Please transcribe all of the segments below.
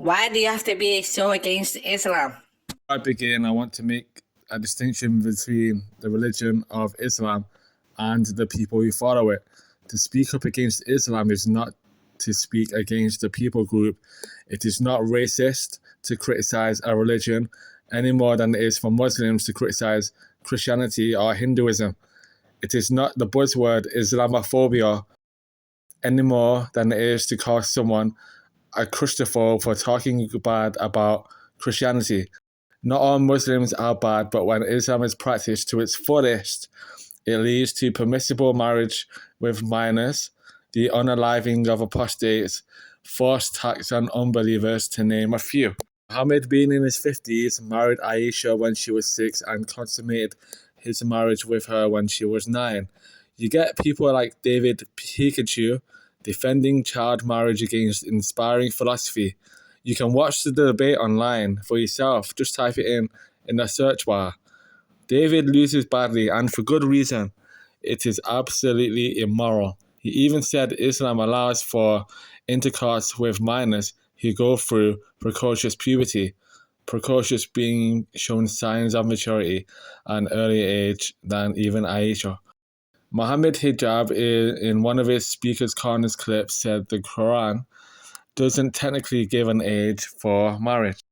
Why do you have to be so against Islam? Before I begin, I want to make a distinction between the religion of Islam and the people who follow it. To speak up against Islam is not to speak against the people group. It is not racist to criticize a religion any more than it is for Muslims to criticize Christianity or Hinduism. It is not the buzzword Islamophobia any more than it is to call someone a Christopher for talking bad about Christianity. Not all Muslims are bad, but when Islam is practiced to its fullest, it leads to permissible marriage with minors, the unaliving of apostates, forced tax on unbelievers, to name a few. Muhammad, being in his 50s, married Aisha when she was 6 and consummated his marriage with her when she was 9. You get people like David Pikachu defending child marriage against inspiring philosophy. You can watch the debate online for yourself. Just type it in the search bar. David loses badly, and for good reason. It is absolutely immoral. He even said Islam allows for intercourse with minors who go through precocious puberty, precocious being shown signs of maturity at an earlier age than even Aisha. Muhammad Hijab, in one of his Speaker's Corners clips, said the Quran doesn't technically give an age for marriage.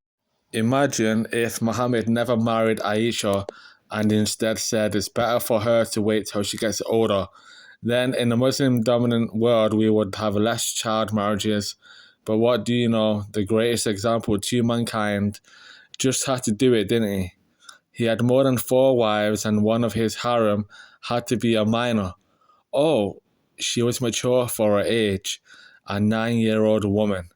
Imagine if Muhammad never married Aisha and instead said it's better for her to wait till she gets older. Then in a Muslim-dominant world, we would have less child marriages. But what do you know? The greatest example to mankind just had to do it, didn't he? He had more than 4 wives, and one of his harem had to be a minor. Oh, she was mature for her age, a 9-year-old woman.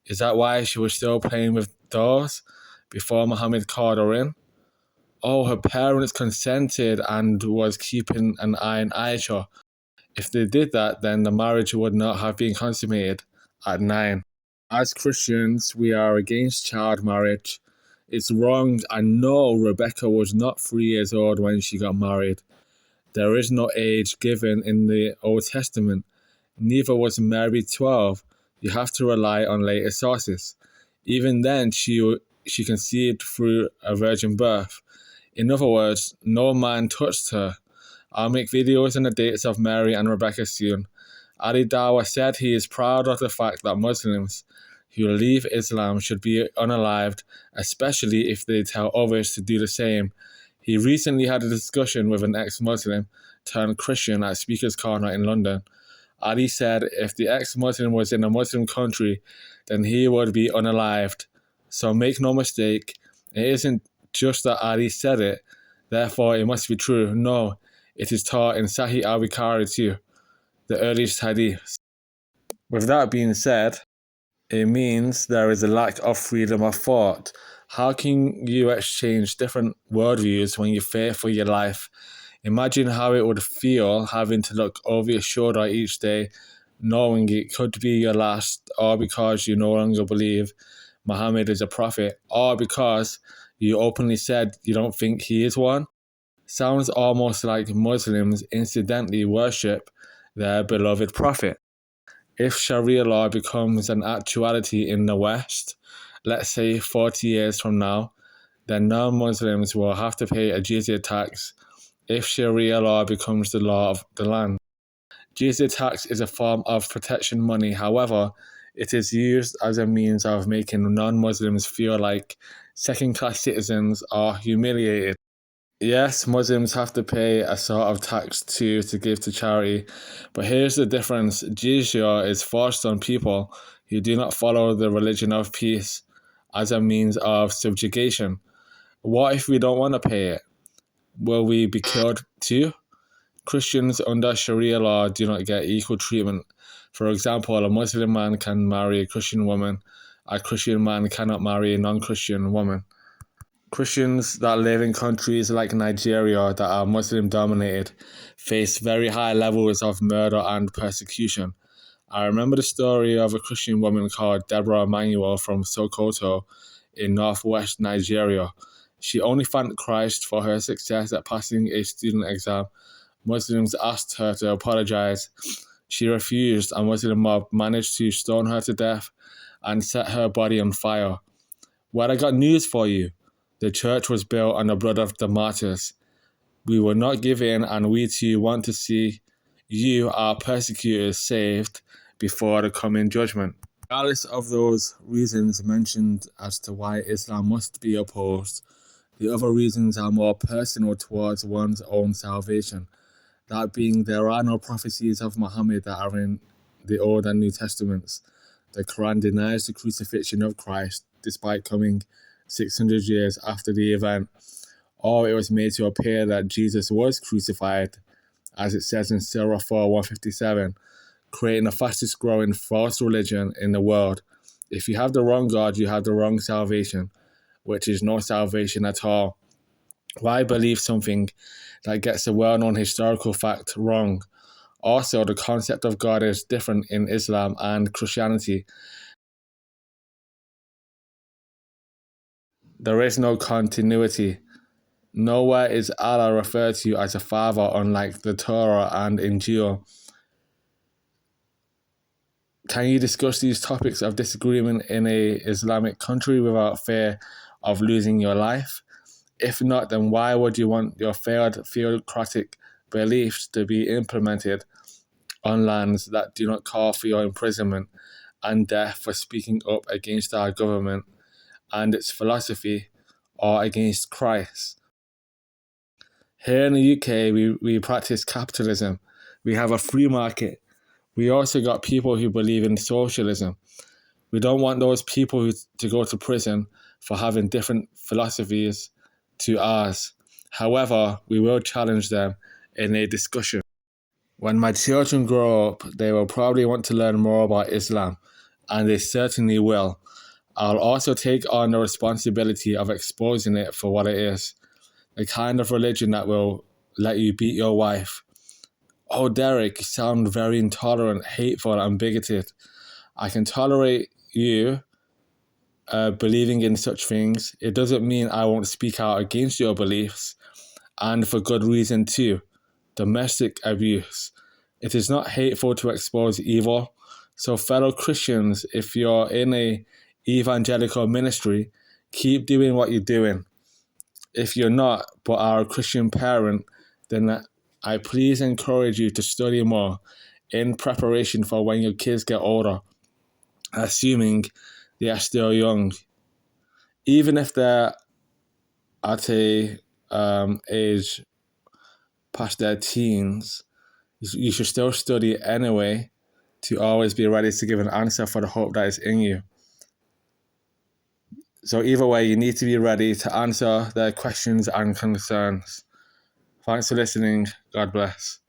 Is that why she was still playing with dolls before Muhammad called her in? Oh, her parents consented and was keeping an eye on Aisha. If they did that, then the marriage would not have been consummated at 9. As Christians, we are against child marriage. It's wrong. I know Rebecca was not 3 years old when she got married. There is no age given in the Old Testament. Neither was Mary 12. You have to rely on later sources. Even then, she conceived through a virgin birth. In other words, no man touched her. I'll make videos on the dates of Mary and Rebecca soon. Ali Dawah said he is proud of the fact that Muslims who leave Islam should be unalived, especially if they tell others to do the same. He recently had a discussion with an ex-Muslim turned Christian at Speaker's Corner in London. Ali said if the ex-Muslim was in a Muslim country, then he would be unalived. So make no mistake, it isn't just that Ali said it, therefore it must be true. No, it is taught in Sahih al-Bukhari too, the earliest hadith. With that being said, it means there is a lack of freedom of thought. How can you exchange different worldviews when you fear for your life? Imagine how it would feel having to look over your shoulder each day, knowing it could be your last, or because you no longer believe Muhammad is a prophet, or because you openly said you don't think he is one. Sounds almost like Muslims incidentally worship their beloved prophet. If Sharia law becomes an actuality in the West, let's say 40 years from now, then non-Muslims will have to pay a jizya tax if Sharia law becomes the law of the land. Jizya tax is a form of protection money. However, it is used as a means of making non-Muslims feel like second-class citizens or humiliated. Yes, Muslims have to pay a sort of tax to give to charity, but here's the difference. Jizya is forced on people who do not follow the religion of peace as a means of subjugation. What if we don't want to pay it? Will we be killed too? Christians under Sharia law do not get equal treatment. For example, a Muslim man can marry a Christian woman. A Christian man cannot marry a non-Christian woman. Christians that live in countries like Nigeria that are Muslim dominated face very high levels of murder and persecution. I remember the story of a Christian woman called Deborah Emmanuel from Sokoto in northwest Nigeria. She only thanked Christ for her success at passing a student exam. Muslims asked her to apologize. She refused. A Muslim mob managed to stone her to death and set her body on fire. Well, I got news for you. The church was built on the blood of the martyrs. We will not give in, and we too want to see you, our persecutors, saved before the coming judgment. Regardless of those reasons mentioned as to why Islam must be opposed, the other reasons are more personal towards one's own salvation. That being, there are no prophecies of Muhammad that are in the Old and New Testaments. The Quran denies the crucifixion of Christ, despite coming 600 years after the event, or it was made to appear that Jesus was crucified, as it says in Surah 4:157, creating the fastest growing false religion in the world. If you have the wrong God, you have the wrong salvation, which is no salvation at all. Why believe something that gets a well-known historical fact wrong? Also, the concept of God is different in Islam and Christianity. There is no continuity. Nowhere is Allah referred to as a father, unlike the Torah and Injil. Can you discuss these topics of disagreement in an Islamic country without fear of losing your life? If not, then why would you want your failed theocratic beliefs to be implemented on lands that do not call for your imprisonment and death for speaking up against our government and its philosophy or against Christ? Here in the UK, we practice capitalism. We have a free market. We also got people who believe in socialism. We don't want those people to go to prison for having different philosophies to ours. However, we will challenge them in a discussion. When my children grow up, they will probably want to learn more about Islam, and they certainly will. I'll also take on the responsibility of exposing it for what it is. The kind of religion that will let you beat your wife. Oh, Derek, you sound very intolerant, hateful, and bigoted. I can tolerate you believing in such things. It doesn't mean I won't speak out against your beliefs, and for good reason too. Domestic abuse. It is not hateful to expose evil. So fellow Christians, if you're in a evangelical ministry, keep doing what you're doing. If you're not, but are a Christian parent, then I please encourage you to study more in preparation for when your kids get older, assuming they are still young. Even if they're at a age past their teens, you should still study anyway to always be ready to give an answer for the hope that is in you. So either way, you need to be ready to answer their questions and concerns. Thanks for listening. God bless.